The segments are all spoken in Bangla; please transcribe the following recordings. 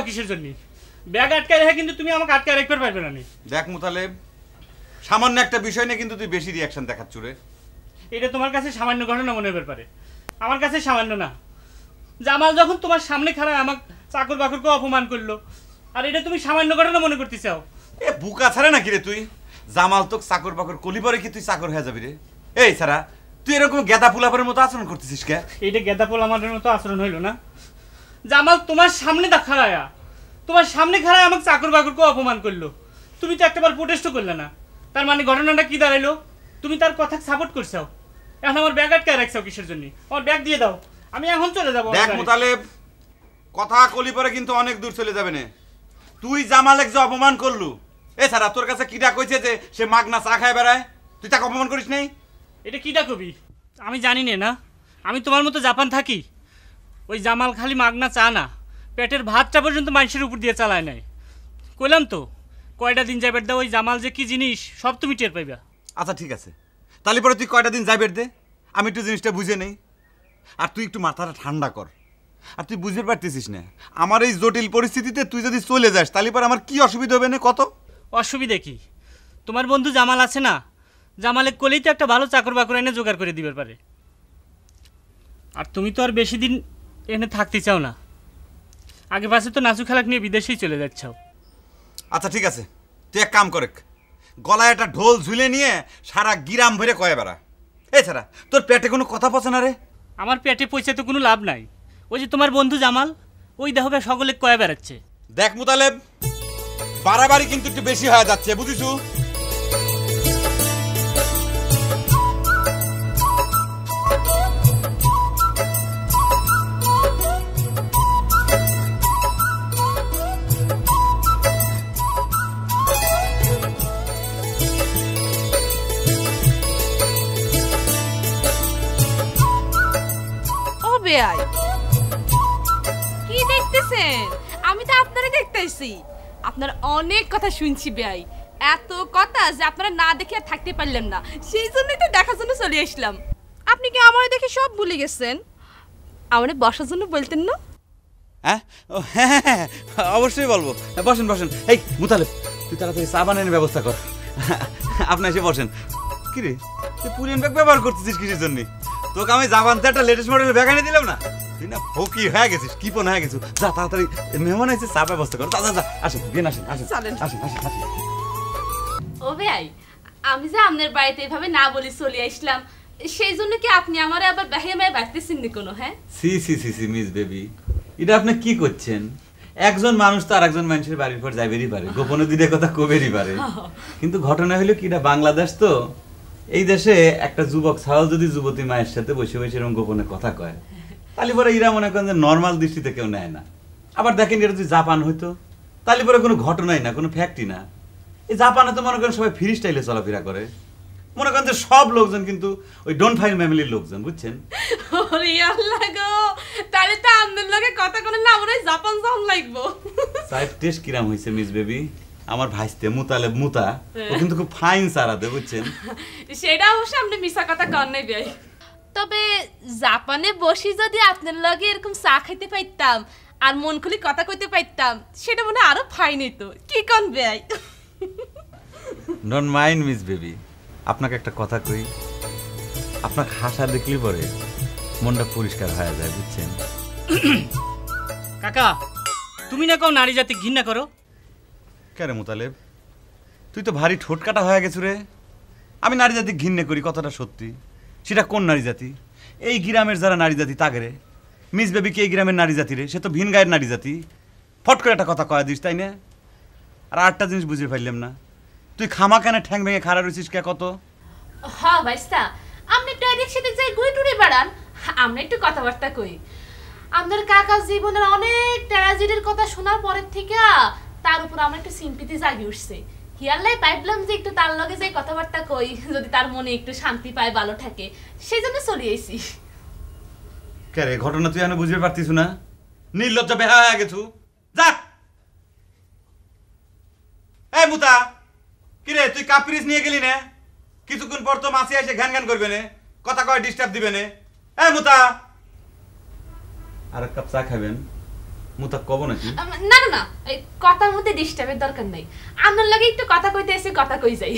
রাখছো কিসের জন্য? ব্যাগ আটকায় রেখে কিন্তু তুমি আমাকে আটকায় রাখতে পারবে না। দেখ মুতালেব, সামান্য একটা বিষয় নিয়ে কিন্তু তুই বেশি রিয়াকশন দেখাচ্ছ রে। এটা তোমার কাছে সামান্য ঘটনা মনে হতে পারে, আমার কাছে সামান্য না। জামাল যখন তোমার সামনে খাড়া আমাকে চাকর বাকরকে অপমান করলো, আর এটা তুমি সামান্য ঘটনা মনে করতে চাও? এ বুকা ছাড়া নাকি রে তুই? জামাল তোকে চাকর বাকর কলি পরে কি তুই চাকর হয়ে যাবি রে? এই ছাড়া তুই এরকম গেদা পোলাপের মতো আচরণ করতেছিস কে? এইটা গেদা পোলামানের মতো আচরণ হইল না? জামাল তোমার সামনে খাড়ায়া, তোমার সামনে খাড়ায় আমাকে চাকর বাকরকে অপমান করলো, তুমি তো একটাবার প্রোটেস্টও করলে না। তার মানে ঘটনাটা কি দাঁড়াইলো? তুমি তার কথা সাপোর্ট করছো। এখন আমার ব্যাগ আটকায় রাখছো কিসের জন্য? আমার ব্যাগ দিয়ে দাও, আমি এখন চলে যাবো। দেখ মুতালেব, কথা কলি পরে কিন্তু অনেক দূর চলে যাবে না। তুই জামালেক যে অপমান করলু, এছাড়া তোর কাছে কিটা কইছে যে সে মাগনা চা খায় বেড়ায়, তুই তাকে অপমান করিস নাই? এটা কিটা কবি? আমি জানি না, আমি তোমার মতো জাপান থাকি। ওই জামাল খালি মাগনা চা না, পেটের ভাতটা পর্যন্ত মানুষের উপর দিয়ে চালায় নাই। কইলাম তো, কয়টা দিন যাইবার দাও, ওই জামাল যে কি জিনিস সব তুমি টের পাইবা। আচ্ছা ঠিক আছে, তাহলে পরে তুই কয়টা দিন যাইবের দে, আমি একটু জিনিসটা বুঝে নেই। আর তুই একটু মাথাটা ঠান্ডা কর। আর তুই বুঝতে পারতেছিস না, আমার এই জটিল পরিস্থিতিতে তুই যদি চলে যাস তাহলে পরে আমার কি অসুবিধা হবে না? কত অসুবিধা কি? তোমার বন্ধু জামাল আছে না, জামালে কলেই তো একটা ভালো চাকর বাকর এনে জোগাড় করে দিবার পারে। আর তুমি তো আর বেশি দিন এনে থাকতে চাও না, আগে পাশে তো নাচু খেলাক নিয়ে বিদেশেই চলে যাচ্ছাও। আচ্ছা ঠিক আছে, তুই এক কাম করে, গলায় একটা ঢোল ঝুলে নিয়ে সারা গিরাম ভরে কয়ে বেড়া। এছাড়া তোর পেটে কোনো কথা পচে না রে? আমার পেটে পয়সা তো কোনো লাভ নাই। ওই যে তোমার বন্ধু জামাল, ওই দেখবে সকলে কয়ে বেড়াচ্ছে। দেখ মুতালেব, বাড়াবাড়ি কিন্তু একটু বেশি হয়ে যাচ্ছে, বুঝিস? কি দেখতেছেন? আমি তো আপনারা দেখতেছি। আপনার অনেক কথা শুনছি বেয়াই, এত কথা যে আপনারা না দেখে আর থাকতে পারলেন না, সেই জন্যই তো দেখার জন্য চলে আসলাম। আপনি কি আমার দেখে সব ভুলে গেছেন? আমার বসার জন্য বলতেন না? হ্যাঁ হ্যাঁ, অবশ্যই বলবো। বসেন বসেন। এই মুতালেব, তুই তাড়াতাড়ি চা বানানোর ব্যবস্থা কর। আপনি এসে বসেন। কিরে, তুই পুরিয়ান ব্যাগ ব্যবহার করতেছিস কিসের জন্য? তোকে আমি জাপানতে একটা লেটেস্ট মডেল ব্যাগ এনে দিলাম না? তুই না ফকি হয়ে গেছিস, কিপন হয়ে গেছিস। যা তাড়াতাড়ি, মেহমান এসে চা ব্যবস্থা কর। যা যা যা, আসেন বিন, আসেন আসেন আসেন আসেন আসেন। ও ভাই, আমি যে আপনার বাড়িতে এভাবে না বলে চলে আসলাম, সেই জন্য কি আপনি আমারে আবার বাহিরে মায়ে বাড়তেছেন নি কোনো? হ্যাঁ সি সি সি সি মিস বেবি, এটা আপনি কি করছেন? একজন মানুষ তো আর একজন মানুষের বাড়ির পর যাইবেরই পারে, গোপনে দিলে কথা কবেরই পারে। কিন্তু ঘটনা হলো কি, এটা বাংলাদেশ তো, এই দেশে একটা যুবক ছাড়াও যদি যুবতী মায়ের সাথে বসে বসে এরকম গোপনে কথা কয়, তাহলে পরে এরা মনে করেন যে নর্মাল দৃষ্টিতে কেউ নেয় না। আবার দেখেন, এটা যদি জাপান হইতো তাহলে পরে কোনো ঘটনাই না, কোনো ফ্যাক্টই না। এই জাপানে তো মনে করেন সবাই ফ্রি স্টাইলে চলাফেরা করে, মনে করেন যে সব লোকজন কিন্তু ওই ডোন্ট ফাইন ফ্যামিলির লোকজন, বুঝছেন? ওরে আল্লাহ গো, তাহলে তো আমাদের লগে কথা কোন না আমরা জাপান যাওয়া লাগবো। সাইড টেস্ট কিরাম হইছে মিস বেবি? আমার ভাইস্তে মুতালেব মুতা, ও কিন্তু খুব ফাইন সারা দে, বুঝছেন? সেটা অবশ্য আপনি মিছা কথা কর নাই ভাই। তবে জাপানে বসি যদি আপনার লগে এরকম চা খাইতে পাইতাম আর মন খুলি কথা কইতে পাইতাম, সেটা মনে আরো ফাইন হইতো। কি কোন ভাই? ডোন্ট মাইন্ড মিস বেবি, আপনাকে একটা কথা কই, আপনাকে হাসা দেখলে পরে মনটা পরিষ্কার হয়ে যায়, বুঝছেন? কাকা, তুমি না কেউ নারী জাতি ঘৃণা করো? কেন মুতালেব, তুই তো ভারী ঠোঁট কাটা হয়ে গেছো রে। আমি নারী জাতি ঘৃণা করি, কথাটা সত্যি। সেটা কোন নারী জাতি? এই গ্রামের যারা নারী জাতি তাগরে। মিস বেবি কি এই গ্রামের নারী জাতি রে? সে তো ভিন গায়ের নারী জাতি। ফট করে একটা কথা কয়া দিস, তাই না? আর আটটা জিনিস বুঝে পাইলাম না, তুই খামা কেন ঠ্যাং ভেঙে খাড়া রয়েছিস কে? কত হ্যাঁ ভাইস্তা, আপনি একটু এদিক সেদিক যাই ঘুরে টুরে বেড়ান, আমরা একটু কথাবার্তা কই। আমাদের কাকার জীবনের অনেক ট্র্যাজেডির কথা শোনার পরের থেকে তার উপর আমার একটু সিম্পিতি জাগি উঠছে। হিয়াল্লাই পাইলাম যে একটু তার লগে যে কথাবার্তা কই, যদি তার মনে একটু শান্তি পায়, ভালো থাকে, সেই জন্য চলে আইছি। কে রে, ঘটনা তুই এখনো বুঝতে পারতিস না? নির্লজ্জ বেহা হয়ে গেছু। যা। এই মুতা, কিরে তুই কাপ্রিস নিয়ে গেলি না? কিছুক্ষণ পর তো মাসি এসে ঘ্যান ঘ্যান করবে না, কথা কয় ডিস্টার্ব দিবে না। এই মুতা, আর এক কাপ চা খাবেন? মুতা কব নাকি? না না না, এই কথার মধ্যে ডিস্টার্বের দরকার নাই। আপনার লাগে একটু কথা কইতে এসে কথা কই যাই।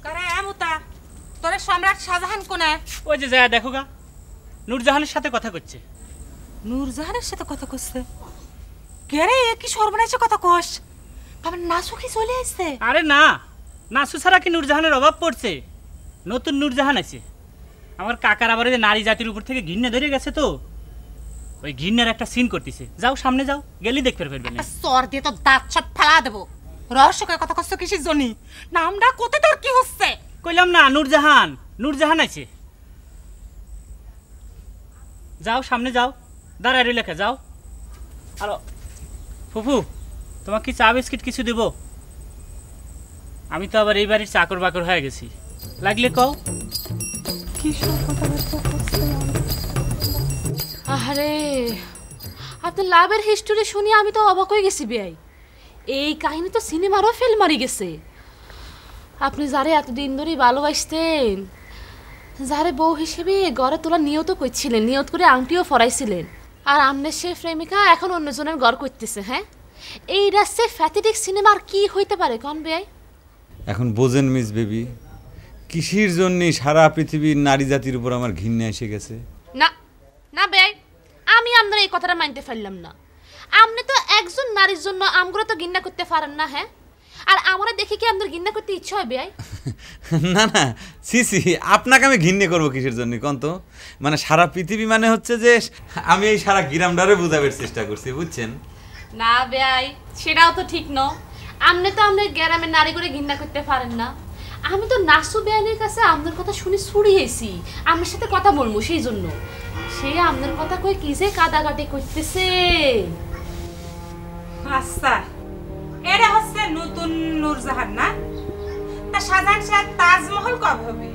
করে মুতা তোরে সম্রাট শাহজাহান কোনে? ওই যে যায় দেখো গা, নূরজাহানের সাথে কথা করছে। নূরজাহানের সাথে কথা কইছে? কে রে, কি সর্বনাশে কথা কস? বাবা নাসু কি চলে আসছে? আরে না, নাসু ছাড়া কি নূরজাহানের অভাব পড়ছে? নতুন নূরজাহান আছে। আমার কাকার আবার যে নারী জাতির উপর থেকে ঘৃণা ধরে গেছে, তো ওই ঘৃণার একটা সিন করতেছে। যাও সামনে যাও, গেলি দেখতে পারবেন। সর দিয়ে তো দাঁত সব ফেলা দেবো। রহস্যকে কথা কষ্ট কিসের জন্য? নামটা কোথা তোর কি হচ্ছে? কইলাম না, নূরজাহান, নূরজাহান আছে। যাও সামনে যাও, দাঁড়ায় রইলে কে, যাও। হ্যালো ফুফু, তোমাকে কি চা বিস্কিট কিছু দেব? আমি তো আবার এই বাড়ির চাকর বাকর হয়ে গেছি, লাগলে কও। আরে আপনার লাভের হিস্টোরি শুনি আমি তো অবাক হয়ে গেছি বেয়াই। এই কাহিনী তো সিনেমারও ফেল মারি গেছে। আপনি যারে এতদিন ধরে ভালোবাসতেন, যারে বউ হিসেবে গড়ে তোলা নিয়ত করছিলেন, নিয়ত করে আংটিও ফরাইছিলেন, আর আমনের সে প্রেমিকা এখন অন্যজনের গড় করতেছে। হ্যাঁ, এই রাস্তায় ফ্যাথেটিক সিনেমার কি হইতে পারে কন বেয়াই? এখন বোঝেন মিস বেবি, কিসের জন্য সারা পৃথিবীর নারী জাতির উপর আমার ঘৃণা এসে গেছে? না না বেয়াই, আমি আপনার এই কথাটা মানতে পারলাম না। আপনি তো একজন নারীর জন্য আমগুলো তো ঘৃণা করতে পারেন না। হ্যাঁ, আর আমরা দেখি কি আপনার ঘৃণা করতে ইচ্ছা হয় বেয়াই? না না, সি সি, আপনাকে আমি ঘৃণা করবো কিসের জন্য কোন তো? মানে সারা পৃথিবী মানে হচ্ছে যে আমি এই সারা গ্রামটারে বোঝাবার চেষ্টা করছি, বুঝছেন? না বেয়াই, সেটাও তো ঠিক ন। আপনি তো আপনার গ্রামের নারী করে ঘৃণা করতে পারেন না। আমি তো নাসু বেয়ানের কাছে আপনার কথা শুনে ছুড়িয়েছি, আমার সাথে কথা বলবো সেই জন্য। সে আপনার কথা কই কি যে কাদাকাটি করতেছে। আচ্ছা, এরা হচ্ছে নতুন নূরজাহান না? তা শাহজাহান সাহেব তাজমহল কবে হবে?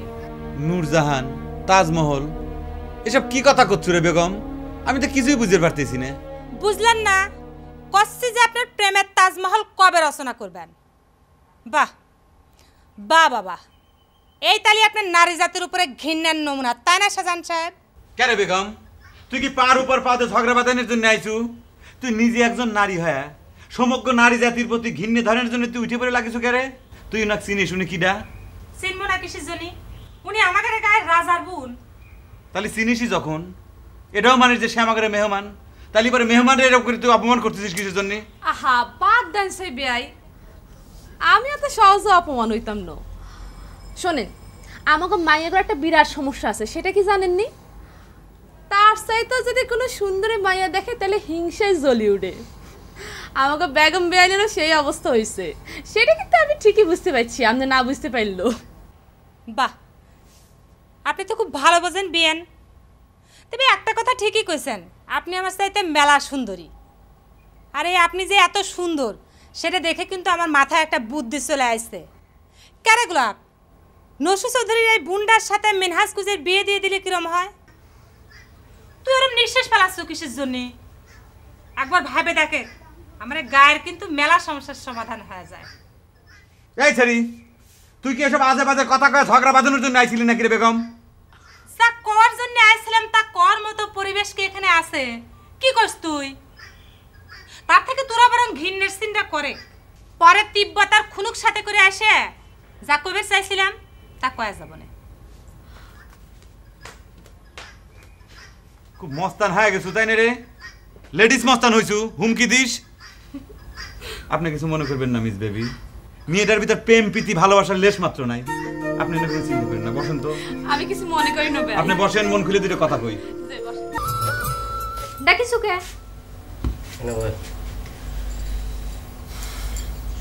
নূরজাহান, তাজমহল, এসব কি কথা করছো রে বেগম? আমি তো কিছুই বুঝতে পারতেছি না। বুঝলেন না? কচ্ছি যে আপনার প্রেমের তাজমহল কবে রচনা করবেন। বাহ বাহ বাবা, এই তালি আপনার নারী জাতির উপরে ঘৃণার নমুনা, তাই না শাহজাহান সাহেব? কে রে বেগম, তুই কি পার উপর পাতে ঝগড়া বাঁধানোর জন্য আইছু? তুই নিজে একজন নারী হ্যাঁ, সমগ্র নারী জাতির প্রতি ঘৃণা ধরনের জন্য তুই উঠে পড়ে লাগিস কে রে? তুই না চিনি শুনি কিডা? চিনব না কিসের জন্য? উনি আমাদের গায়ের রাজার বোন। তাহলে চিনিসই যখন, এটাও মানিস যে সে আমাদের মেহমান, তাহলে পরে মেহমানের এরকম করে তুই অপমান করতেছিস কিসের জন্য? আহা বাদ দেন সেই বেয়াই, আমি এত সহজে অপমান হইতাম না। শোনেন, আমাকে মাইয়ার একটা বিরাট সমস্যা আছে, সেটা কি জানেননি? তার চাইতে যদি কোনো সুন্দরী মাইয়া দেখে তাহলে হিংসায় জ্বলি উঠে। আমাকে বেগম বেআইনেরও সেই অবস্থা হয়েছে, সেটা কিন্তু আমি ঠিকই বুঝতে পারছি, আপনি না বুঝতে পারলো। বাহ, আপনি তো খুব ভালো বোঝেন বিয়ান। তবে একটা কথা ঠিকই কইছেন, আপনি আমার চাইতে মেলা সুন্দরী। আরে আপনি যে এত সুন্দর সেটা দেখে কিন্তু আমার মাথায় একটা বুদ্ধি চলে আসছে। কেরে গোলাপ, নসু চৌধুরীর এই বুন্ডার সাথে মিনহাজ কুজের বিয়ে দিয়ে দিলে কিরম হয়? তুই ওরম নিঃশ্বাস ফেলাচ্ছ কিসের জন্যে? একবার ভাবে দেখে, আমার গায়ের কিন্তু মেলা সমস্যার সমাধান হয়ে যায়। এই ছেড়ি, তুই কি এসব আজে বাজে কথা কয়ে ঝগড়া বাঁধানোর জন্য আইছিলি নাকি রে বেগম? যা কর জন্য আইছিলাম তা কর মতো পরিবেশ কি এখানে আছে? কি করছ তুই? তার থেকে তোরা বরং ঘৃণের চিন্তা করে পরে তিব্বতার খুনুক সাথে করে আসে যা কবে চাইছিলাম তা কয়া যাব না। খুব মস্তান হয়ে গেছু তাই না রে? লেডিস মস্তান হইছু, হুমকি দিস। আপনি কিছু মনে করবেন না মিস বেবি, মেয়েটার ভিতর প্রেম প্রীতি ভালোবাসার লেশ মাত্র নাই। আপনি না কোনো চিন্তা করেন না, বসেন তো। আমি কিছু মনে করি না। আপনি বসেন, মন খুলে দুটো কথা কই। ডাকিস কে?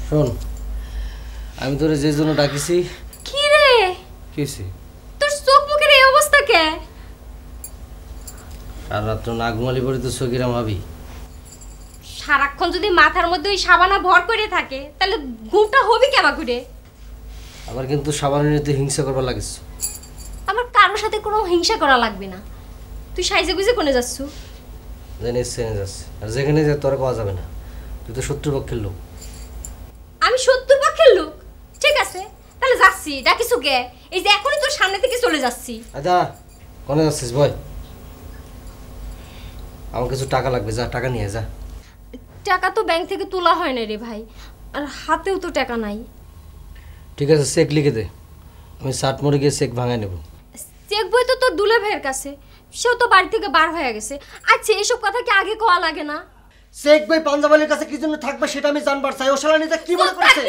শোন, আমি তোরে যে জন্য ডাকিছি। কি রে? কিছি? তোর চোখ মুখের এই অবস্থা কে? আর রাত্র না ঘুমালি পরে তো সকিরাম ভাবি। সারাক্ষণ যদি মাথার মধ্যে ওই সাবানা ভর করে থাকে তাহলে ঘুমটা হবে কেবা করে? আবার কিন্তু সাবানের নিতে হিংসা করবার লাগিস। আমার কারোর সাথে কোনো হিংসা করা লাগবে না। তুই সাইজে গুজে কোনে যাচ্ছু? জেনে সেনে যাচ্ছে, আর যেখানে যায় তোরা পাওয়া যাবে না। তুই তো শত্রুপক্ষের লোক। আমি শত্রুর পক্ষের লোক? ঠিক আছে, তাহলে যাচ্ছি। ডাকিছু কে? এই যে এখনই তোর সামনে থেকে চলে যাচ্ছি। আদা কোনে যাচ্ছিস বয়? আমার কিছু টাকা লাগবে, যা টাকা নিয়ে যা। টাকা তো ব্যাংক থেকে তোলা হয় না রে ভাই, আর হাতেও তো টাকা নাই। ঠিক আছে, চেক লিখে দে, আমি ষাট মোড়ে গিয়ে চেক ভাঙায় নেব। চেক বই তো তোর দুলা ভাইয়ের কাছে, সেও তো বাড়ি থেকে বার হয়ে গেছে। আচ্ছা এসব কথা কি আগে কোয়া লাগে না? চেক বই পাঞ্জাবালির কাছে কি জন্য থাকবে সেটা আমি জানবার চাই। ও শালা নিজে কি মনে করছে?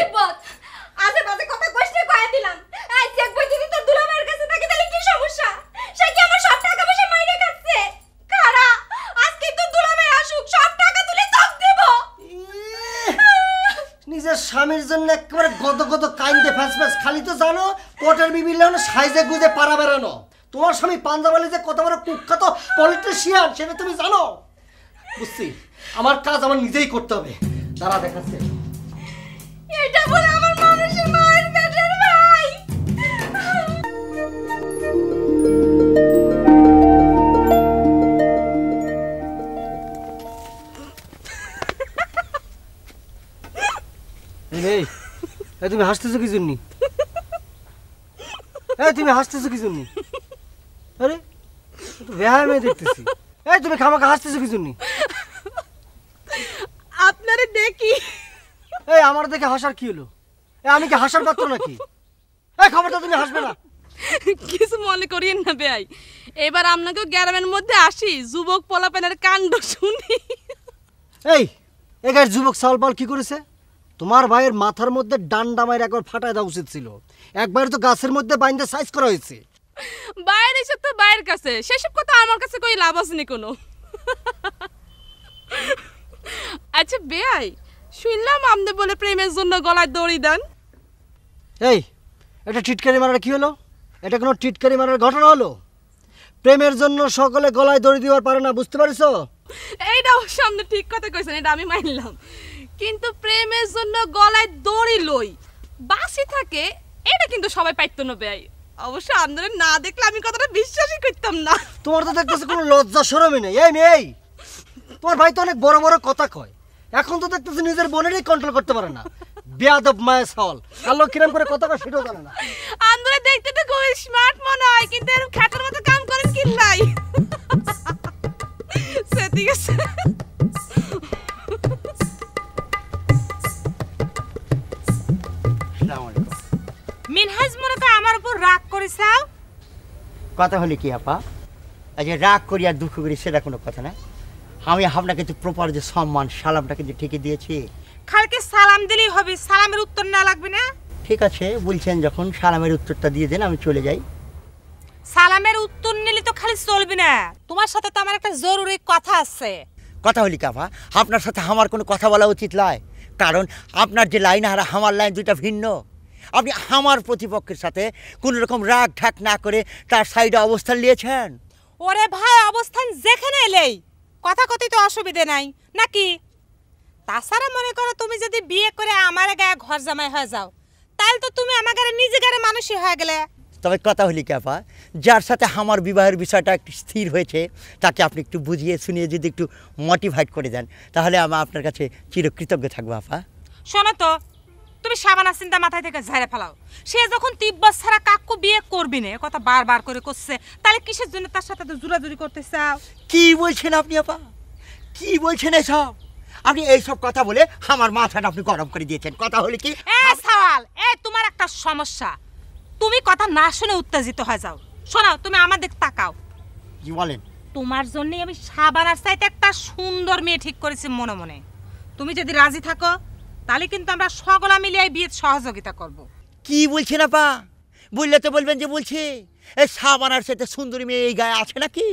আজে বাজে কথা কইতে কয়া দিলাম। এই চেক বই যদি তোর দুলা ভাইয়ের কাছে থাকে তাহলে কি সমস্যা? সে কি আমার সব টাকা পয়সা মাইনে কাটছে? কারা আজকে তোর দুলা ভাই আসুক, সব টাকা তুলে তোক দেব। নিজের স্বামীর জন্য একেবারে গদ গদ কাইন্দে ফ্যাস খালি তো জানো কোটের বিবিল সাইজে গুজে পাড়া বেড়ানো। তোমার স্বামী পাঞ্জাবালি যে কত বড় কুখ্যাত পলিটিশিয়ান সেটা তুমি জানো? বুঝছি, আমার কাজ আমার নিজেই করতে হবে। দাঁড়া দেখাচ্ছে। এটা বলে আমার মানুষের মায়ের পেটের ভাই। এই তুমি হাসতেছো কি জন্য? তুমি হাসতেছো কি জন্য? আরে বেহায় মেয়ে দেখতেছি। তুমি খামাখা হাসতেছো কি জন্য? আপনারে দেখি। আমার দেখে হাসার কি হলো? আমি কি হাসার পাত্র নাকি? খবরটা তুমি হাসবে না। কিছু মনে করিয়েন না বেয়াই, এবার আপনাকে গ্রামের মধ্যে আসি, যুবক পোলাপেনের কাণ্ড শুনি। এই গায়ের যুবক সালপাল কি করেছে? তোমার ভাইয়ের মাথার মধ্যে ডান্ডা মায়ের একবার ফাটায় দেওয়া উচিত ছিল। একবার তো গাছের মধ্যে বাইন্দে সাইজ করা হয়েছে। বাইরে এসব তো বাইরের কাছে, সেসব কথা আমার কাছে কই লাভ আসেনি কোনো। আচ্ছা বেয়াই, শুনলাম আপনি বলে প্রেমের জন্য গলায় দড়ি দেন। এটা টিটকারি মারার কি হলো? এটা কোনো টিটকারি মারার ঘটনা হলো? প্রেমের জন্য সকলে গলায় দড়ি দেওয়ার পারে না, বুঝতে পারছো? এইটা অবশ্য আপনি ঠিক কথা কইছেন, এটা আমি মানলাম, কিন্তু প্রেমের জন্য গলায় দড়ি লই বাসি থাকে এটা কিন্তু সবাই পাইতো না বেয়াই। অবশ্য আপনারা না দেখলে আমি কথাটা বিশ্বাসই করতাম না। তোমার তো দেখতেছি কোনো লজ্জা শরমই নেই। এই মেয়ে, তোমার ভাই তো অনেক বড় বড় কথা কয়, এখন তো দেখতেছি নিজের বোনেরই কন্ট্রোল করতে পারে না। বেয়াদব মায়ের সাল, আল্লাহ কিরম করে কথা কয় সেটাও জানে না। আপনারা দেখতে তো খুবই স্মার্ট মনে হয়, কিন্তু এরকম খ্যাটার মতো কাম করেন কি নাই। ঠিক আছে, মিনহাজ মনে তো আমার উপর রাগ করেছাও। কথা হলে কি আপা, আচ্ছা রাগ করি আর দুঃখ করি সেটা কোনো কথা না। আমি আপনাকে তো প্রপার যে সম্মান সালামটা কিন্তু ঠিকই দিয়েছি। খালকে সালাম দিলেই হবে, সালামের উত্তর না লাগবে না? ঠিক আছে, বলছেন যখন সালামের উত্তরটা দিয়ে দেন, আমি চলে যাই। সালামের উত্তর নিলে তো খালি চলবে না, তোমার সাথে তো আমার একটা জরুরি কথা আছে। কথা হলি কাপা, আপনার সাথে আমার কোনো কথা বলা উচিত নয়, কারণ আপনার যে লাইন আর আমার লাইন দুইটা ভিন্ন। আপনি আমার প্রতিপক্ষের সাথে কোনো রকম রাগ ঢাক না করে তার সাইডে অবস্থান নিয়েছেন। ওরে ভাই, অবস্থান যেখানে এলেই কথা কথিত অসুবিধে নাই নাকি? তাছাড়া মনে করো তুমি যদি বিয়ে করে আমার গায়ে ঘর জামাই হয়ে যাও, তাহলে তো তুমি আমার গায়ে নিজে গায়ে মানুষই হয়ে গেলে। তবে কথা হলি কাপা, যার সাথে আমার বিবাহের বিষয়টা একটু স্থির হয়েছে তাকে আপনি একটু বুঝিয়ে শুনিয়ে যদি একটু মোটিভেট করে দেন, তাহলে আমি আপনার কাছে চিরকৃতজ্ঞ থাকবো আপা। শোনো তো, তুমি সাবানা চিন্তা মাথায় থেকে ঝাড়ে ফেলাও। সে যখন তিব্বত ছাড়া কাকু বিয়ে করবি না কথা বারবার করে করছে, তাহলে কিসের জন্য তার সাথে তো জুরাজুরি করতে চাও? কি বলছেন আপনি আপা, কি বলছেন এসব? আপনি এইসব কথা বলে আমার মাথাটা আপনি গরম করে দিয়েছেন। কথা হলে কি সওয়াল, তোমার একটা সমস্যা, তুমি কথা না শুনে উত্তেজিত হয়ে যাও। শোনো, তুমি আমার দিকে তাকাও। কি বলেন? তোমার জন্যই আমি সাবানার চাইতে একটা সুন্দর মেয়ে ঠিক করেছি মনে মনে। তুমি যদি রাজি থাকো তাহলে কিন্তু আমরা সকলা মিলিয়ে বিয়ের সহযোগিতা করব। কি বলছেন আপা? বললে তো বলবেন যে বলছি, এই সাবানার সাথে সুন্দরী মেয়ে এই গায়ে আছে নাকি?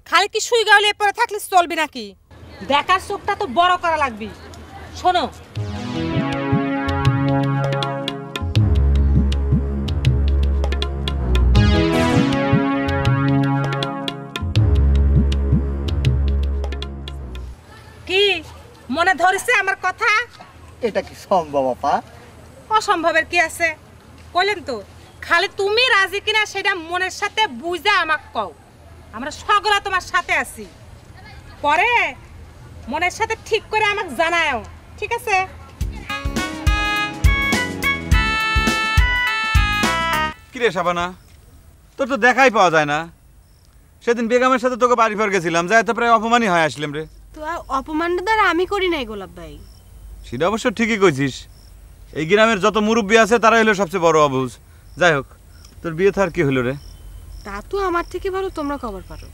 খালি কি সুই গাউলিয়ে পরে থাকলে চলবে নাকি? দেখার চোখটা তো বড় করা লাগবে। শোনো, কি মনে ধরেছে আমার কথা? এটা কি সম্ভব আপা? অসম্ভবের কি আছে? কইলেন তো, খালি তুমি রাজি কিনা সেটা মনের সাথে বুঝা আমাকে কও। আমরা সকলে তোমার সাথে আছি, পরে মনের সাথে ঠিক করে আমাকে জানাও, ঠিক আছে? কিরে শাবানা, তোর তো দেখাই পাওয়া যায় না, সেদিন বেগমের সাথে তোকে বাড়ি ফের গেছিলাম, যাই তো প্রায় অপমানই হয় আসলাম রে। তো অপমানটা দ্বারা আমি করি নাই গোলাপ ভাই। সেটা অবশ্য ঠিকই কইছিস, এই গ্রামের যত মুরব্বী আছে তারাই হলো সবচেয়ে বড় অবুঝ। যাই হোক, তোর বিয়ে থার কি হলো রে? তা তো আমার থেকে ভালো তোমরা খবর পারো।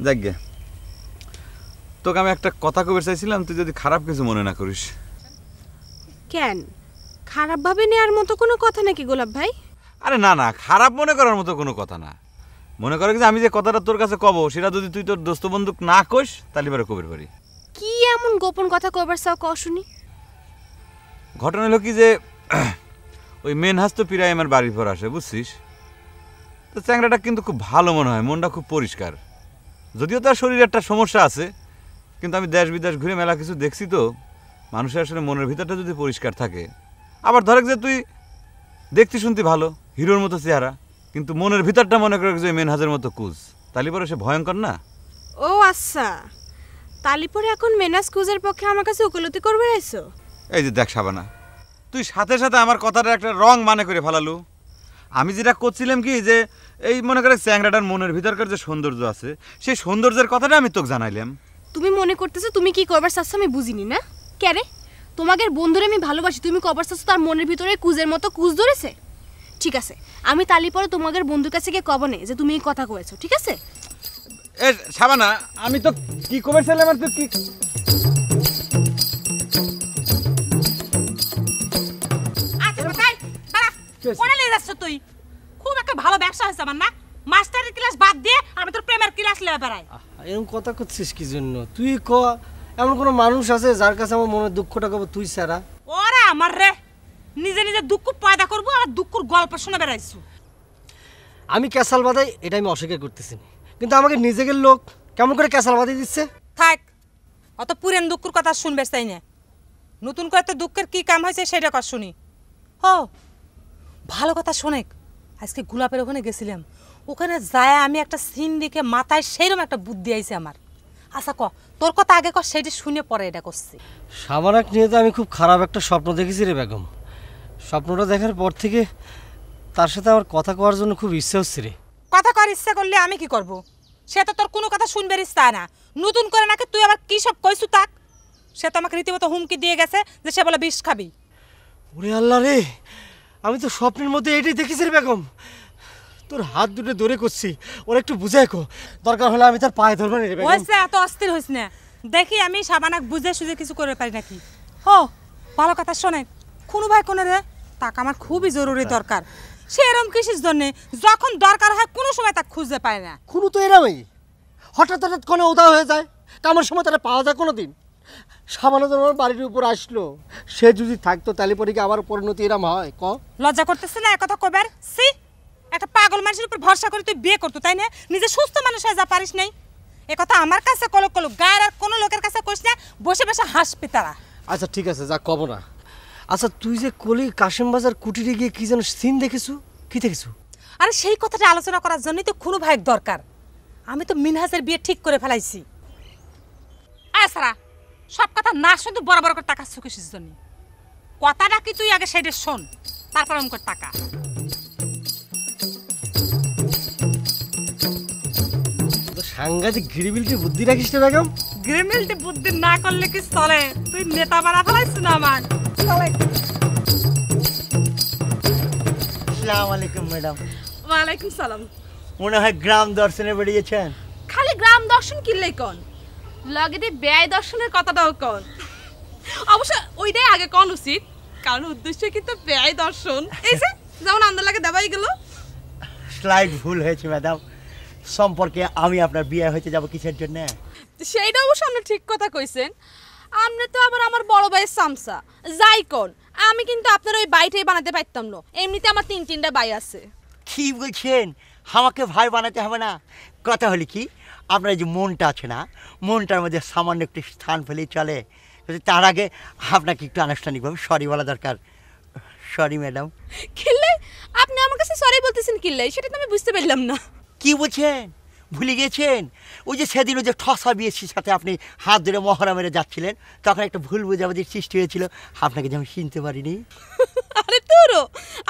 দেখ গে, তোকে আমি একটা কথা কবে চাইছিলাম, তুই যদি খারাপ কিছু মনে না করিস। কেন, খারাপ ভাবে নেওয়ার মতো কোনো কথা নাকি গোলাপ ভাই? আরে না না, খারাপ মনে করার মতো কোনো কথা না। মনে করে যে আমি যে কথাটা তোর কাছে কব, সেটা যদি তুই তোর দোস্ত বন্ধুক না কইস তাহলে এবারে কবির পারি। কি এমন গোপন কথা কবার চাও ক শুনি? ঘটনা হলো কি যে ওই মেন হাস তো পিরাই আমার বাড়ির পর আসে, বুঝছিস তো। চ্যাংড়াটা কিন্তু খুব ভালো মনে হয়, মনটা খুব পরিষ্কার। যদিও তার শরীরে একটা সমস্যা আছে, কিন্তু আমি দেশ বিদেশ ঘুরে মেলা কিছু দেখছি তো, মানুষের আসলে মনের ভিতরটা যদি পরিষ্কার থাকে। আবার ধরে যে তুই দেখতে শুনতে ভালো, হিরোর মতো চেহারা, কিন্তু মনের ভিতরটা মনে করে যে মেন হাজের মতো কুজ, তাহলে পরে সে ভয়ঙ্কর না? ও আচ্ছা, তালি পরে এখন মেনাস কুজের পক্ষে আমার কাছে উকিলতি করবে আইছো? এই যে দেখ শাবানা, তুই সাথে সাথে আমার কথাটা একটা রং মানে করে ফেলালু। আমি যেটা করছিলাম কি যে এই মনে করে চ্যাংড়াটার মনের ভিতরকার যে সৌন্দর্য আছে, সেই সৌন্দর্যের কথাটা আমি তোকে জানাইলাম। তুমি মনে করতেছো তুমি কি করবার চাচ্ছ আমি বুঝিনি না? কেরে, তোমাদের বন্ধুরে আমি ভালোবাসি, তুমি কবার চাচ্ছ তার মনের ভিতরে কুজের মতো কুজ ধরেছে? ঠিক আছে, আমি তালি পরে তোমাদের বন্ধুর কাছে গিয়ে কব নে যে তুমি এই কথা কয়েছো, ঠিক আছে? এ শাবানা, আমি তো কি করেছিলাম আর তুই কি কোনে নিয়ে যাচ্ছ তুই? খুব একটা ভালো ব্যবসা হয়েছে আমার না, মাস্টারের ক্লাস বাদ দিয়ে আমি তোর প্রেমের ক্লাস লিয়ে বেড়াই। এরকম কথা করছিস কি জন্য? তুই ক, এমন কোনো মানুষ আছে যার কাছে আমার মনের দুঃখটা কব তুই ছাড়া? ওরে আমার রে, নিজে নিজে দুঃখ পয়দা করবো আর দুঃখর গল্প শুনে বেড়াইছো। আমি ক্যাসাল বাদাই এটা আমি অস্বীকার করতেছি না, কিন্তু আমাকে নিজেদের লোক কেমন করে ক্যাসাল বাদাই দিচ্ছে। থাক, অত পুরান দুঃখের কথা শুনবে চাই না, নতুন করে তো দুঃখের কি কাম হয়েছে সেটা কর শুনি। ও ভালো কথা শোনেক, আজকে গোলাপের ওখানে গেছিলাম, ওখানে যায় আমি একটা সিন দেখে মাথায় সেইরকম একটা বুদ্ধি আইছে আমার। আচ্ছা ক, তোর কথা আগে কর, সেইটা শুনে পরে এটা করছি। সাবানাক নিয়ে তো আমি খুব খারাপ একটা স্বপ্ন দেখেছি রে বেগম। স্বপ্নটা দেখার পর থেকে তার সাথে আমার কথা কওয়ার জন্য খুব ইচ্ছা হচ্ছে রে। কথা কর ইচ্ছা করলে আমি কি করব? সে তো তোর কোনো কথা শুনবে ইচ্ছা না, নতুন করে নাকি তুই আবার কি সব কইছু তাক। সে তো আমাকে রীতিমতো হুমকি দিয়ে গেছে যে সে বলে বিষ খাবি। ওরে আল্লাহ রে, আমি তো স্বপ্নের মধ্যে এটাই দেখেছি রে বেগম। তোর হাত দুটো ধরে করছি, ওর একটু বুঝাই কো, দরকার হলে আমি তার পায়ে ধরবো না রে বেগম। হয়েছে, এত অস্থির হইস না, দেখি আমি সাবানাক বুঝে সুঝে কিছু করে পারি নাকি। ও ভালো কথা শোনে, খুনু ভাই কোনে রে? তাকে আমার খুবই জরুরি দরকার। সে এরম কিসের জন্যে যখন দরকার হয় কোনো সময় তাকে খুঁজে পায় না। খুনু তো এরমই, হঠাৎ হঠাৎ কোনো উদা হয়ে যায়, কামার সময় তারা পাওয়া যায় কোনো দিন। সাবানা তো আমার বাড়ির উপর আসলো, সে যদি থাকতো তাহলে পরে কি আবার পরিণতি এরম হয় ক? লজ্জা করতেছে না একথা কবার? সি, একটা পাগল মানুষের উপর ভরসা করে তুই বিয়ে করতো তাই না? নিজে সুস্থ মানুষ হয়ে যা পারিস নাই। একথা আমার কাছে কলক কলক, গায়ের আর কোনো লোকের কাছে কইস না, বসে বসে হাসবি তারা। আচ্ছা ঠিক আছে, যা কব না। আচ্ছা তুই যে কলি কাশিম বাজার কুটিরে গিয়ে কি যেন সিন দেখেছু, কি দেখেছু? আরে সেই কথাটা আলোচনা করার জন্যই তো খুনু ভাইয়ের দরকার। আমি তো মিনহাজের বিয়ে ঠিক করে ফেলাইছি। সারা সব কথা না শুধু বড় বড় করে টাকা চুকিস জন্য, কথাটা কি তুই আগে সেটা শোন, তারপর আমি করে টাকা। সাংঘাতিক গিরিবিলটি বুদ্ধি রাখিস না বেগম। গ্রিমিলটি বুদ্ধি না করলে কি চলে? তুই নেতা বানা ফেলাইছ না আমার। আসসালামু আলাইকুম ম্যাডাম। ওয়ালাইকুম সালাম। মনে হয় গ্রাম দর্শনে বেরিয়েছেন। খালি গ্রাম দর্শন কিনলেই কোন, লগে দিয়ে ব্যয় দর্শনের কথাটাও কোন। অবশ্য ওইটাই আগে কোন উচিত, কারণ উদ্দেশ্য কিন্তু ব্যয় দর্শন। এই যে যেমন আন্দার লাগে দেবাই গেল। স্লাইড ভুল হয়েছে ম্যাডাম, সম্পর্কে আমি আপনার বিয়ে হইতে যাব কিসের জন্য? সেইটা অবশ্য আপনি ঠিক কথা কইছেন। আপনি তো আবার আমার বড় ভাইয়ের সামসা, যাই কোন আমি কিন্তু আপনার ওই বাইটাই বানাতে পারতাম না। এমনিতে আমার তিনটা বাই আছে। কি বলছেন? আমাকে ভাই বানাতে হবে না। কথা হলি কি, আপনার যে মনটা আছে না, মনটার মধ্যে সামান্য একটু স্থান পেলেই চলে। তার আগে আপনাকে একটু আনুষ্ঠানিকভাবে সরি বলা দরকার। Sorry madam. কিল্লে, আপনি আমার কাছে সরি বলতেছেন কিল্লে? সেটা তো আমি বুঝতে পারলাম না। কি বলছেন? ভুলে গেছেন? ওই যে সেদিন ওই যে ঠসা বিয়েছির সাথে আপনি হাত ধরে মহড়া মেরে যাচ্ছিলেন, তখন একটা ভুল বোঝাবুঝির সৃষ্টি হয়েছিল, আপনাকে যে আমি চিনতে পারিনি। আরে তোরও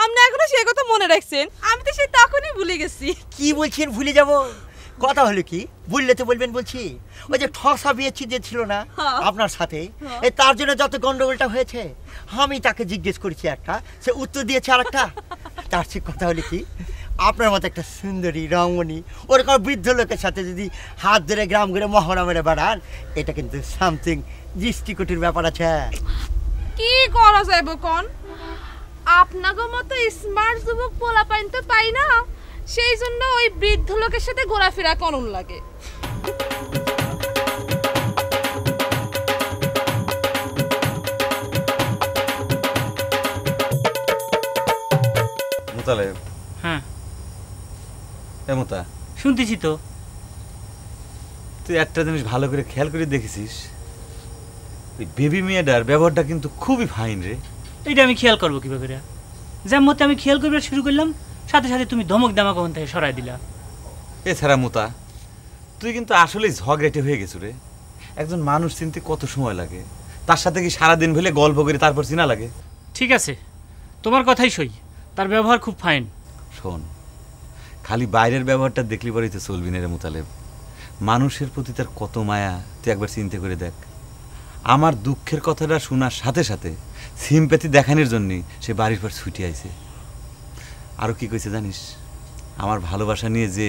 আপনি এখনো সে কথা মনে রাখছেন? আমি তো সেই তখনই ভুলে গেছি। কি বলছেন ভুলে যাব? কথা হলো কি বুঝলে তো বলবেন বলছি ওই যে ঠসা বিয়ে যে ছিল না আপনার সাথে এই তার জন্য যত গন্ডগোলটা হয়েছে আমি তাকে জিজ্ঞেস করেছি একটা সে উত্তর দিয়েছে আরেকটা তার ঠিক কথা হলো কি আপনার মতো একটা সুন্দরী রমণী ওরকম বৃদ্ধ লোকের সাথে যদি হাত ধরে গ্রাম ঘুরে মহড়া মেরে বেড়ান এটা কিন্তু সামথিং দৃষ্টিকটির ব্যাপার আছে কি করা যাইব কোন আপনাকে মতো স্মার্ট যুবক পোলা পাইন তো পাই না সেই জন্য ওই বৃদ্ধ লোকের সাথে ঘোরাফেরা করুন লাগে মুতালেব হ্যাঁ এ মুতা শুনতেছি তো। তুই একটা জিনিস ভালো করে খেয়াল করে দেখেছিস ওই বেবি মেয়েটার ব্যবহারটা কিন্তু খুবই ফাইন রে। এইটা আমি খেয়াল করবো কিভাবে রে? যেমন মতে আমি খেয়াল করবে শুরু করলাম সাথে সাথে তুমি ধমক দামা কখন থেকে সরাই দিলা। এছাড়া মুতা তুই কিন্তু আসলেই ঝগড়াটে হয়ে গেছো রে। একজন মানুষ চিনতে কত সময় লাগে, তার সাথে কি সারাদিন ভেলে গল্প করে তারপর চিনা লাগে? ঠিক আছে তোমার কথাই সই, তার ব্যবহার খুব ফাইন। শোন, খালি বাইরের ব্যবহারটা দেখলি পরেই তো চলবি না রে মুতালেব। মানুষের প্রতি তার কত মায়া তুই একবার চিন্তা করে দেখ। আমার দুঃখের কথাটা শোনার সাথে সাথে সিম্প্যাথি দেখানোর জন্যই সে বাড়ির পর ছুটি আইছে। আরও কি কইছে জানিস, আমার ভালোবাসা নিয়ে যে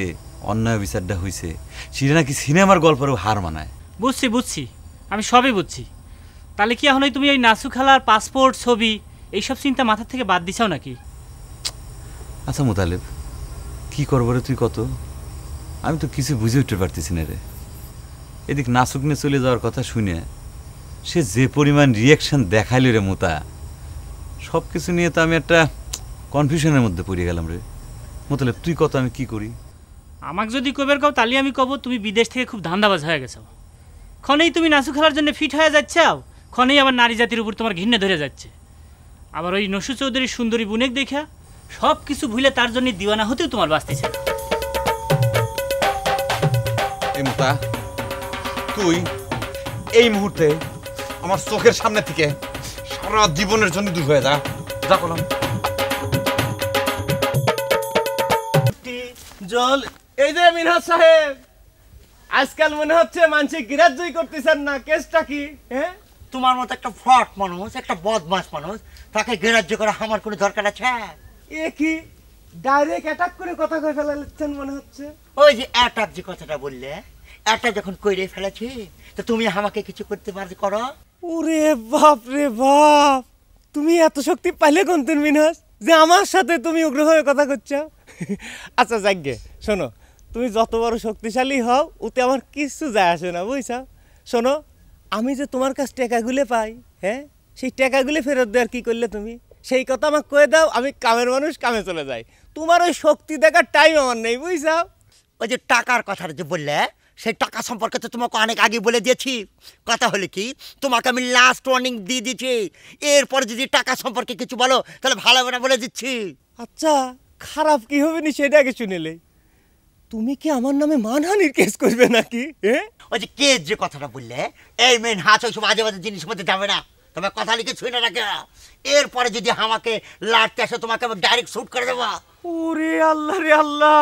অন্যায় বিচারটা হয়েছে সেটা নাকি সিনেমার গল্পেরও হার মানায়। বুঝছি বুঝছি, আমি সবই বুঝছি। তাহলে কি এখন তুমি ওই নাসু খালার পাসপোর্ট ছবি এইসব চিন্তা মাথা থেকে বাদ দিছাও নাকি? আচ্ছা মুতালেব, কি করবো রে তুই কত? আমি তো কিছু বুঝে উঠতে পারতেছি না রে। এদিক নাসুক নিয়ে চলে যাওয়ার কথা শুনে সে যে পরিমাণ রিয়াকশন দেখাইল রে মুতা, সব কিছু নিয়ে তো আমি একটা কনফিউশনের মধ্যে পড়ে গেলাম রে। মুতালেব তুই কত, আমি কি করি? আমাকে যদি কবের কাও তাহলে আমি কব তুমি বিদেশ থেকে খুব ধান্দাবাজ হয়ে গেছো। ক্ষণেই তুমি নাসু খেলার জন্য ফিট হয়ে যাচ্ছাও, ক্ষণেই আবার নারী জাতির উপর তোমার ঘৃণা ধরে যাচ্ছে। আবার ওই নসু চৌধুরীর সুন্দরী বুনেক দেখা সব কিছু ভুলে তার জন্য দিওয়ানা হতেও তোমার বাঁচতেছে। এই মুতা, তুই এই মুহূর্তে আমার চোখের সামনে থেকে সারা জীবনের জন্য দূর হয়ে যা। যা বললাম। জল এই যে মিনহাজ সাহেব, আজকাল মনে হচ্ছে মানুষ গ্রাহ্যই করতেছেন না, কেসটা কি? হ্যাঁ, তোমার মতো একটা ফ্রড মানুষ, একটা বদমাস মানুষ, তাকে গ্রাহ্য করা আমার কোনো দরকার আছে? এ কি ডাইরেক্ট অ্যাটাক করে কথা কয়ে ফেলাচ্ছেন মনে হচ্ছে। ওই যে অ্যাটাক যে কথাটা বললে, একটা যখন কইরে ফেলেছি তো তুমি আমাকে কিছু করতে পারবে করো? ওরে বাপ রে বাপ, তুমি এত শক্তি পাইলে কোন মিনহাজ যে আমার সাথে তুমি উগ্রভাবে কথা করছো? আচ্ছা যাকগে, শোনো, তুমি যত বড় শক্তিশালী হও ওতে আমার কিছু যায় আসে না, বুঝছো? শোনো, আমি যে তোমার কাছ টাকাগুলো পাই, হ্যাঁ, সেই টাকাগুলো ফেরত দেওয়ার কি করলে তুমি? সেই কথা আমাকে কয়ে দাও, আমি কামের মানুষ, কামে চলে যাই। তোমার ওই শক্তি দেখার টাইম আমার নেই, বুঝছো? ওই যে টাকার কথাটা যে বললে, সেই টাকা সম্পর্কে তো তোমাকে অনেক আগে বলে দিয়েছি। কথা হলো কি, তোমাকে আমি লাস্ট ওয়ার্নিং দিয়ে দিয়েছি, এরপরে যদি টাকা সম্পর্কে কিছু বলো তাহলে ভালো হবে না বলে দিচ্ছি। আচ্ছা, খারাপ কি হবে নি সেটা আগে শুনেলে। তুমি কি আমার নামে মানহানির কেস করবে নাকি? ওই যে কেস যে কথাটা বললে, এই মেন হাত ওইসব আজে বাজে জিনিসের মধ্যে যাবে না। তোমার কথা লিখে শুনে রাখে, এরপরে যদি আমাকে লাড়তে আসে তোমাকে আমি ডাইরেক্ট শুট করে দেবো। ওরে আল্লাহ রে আল্লাহ,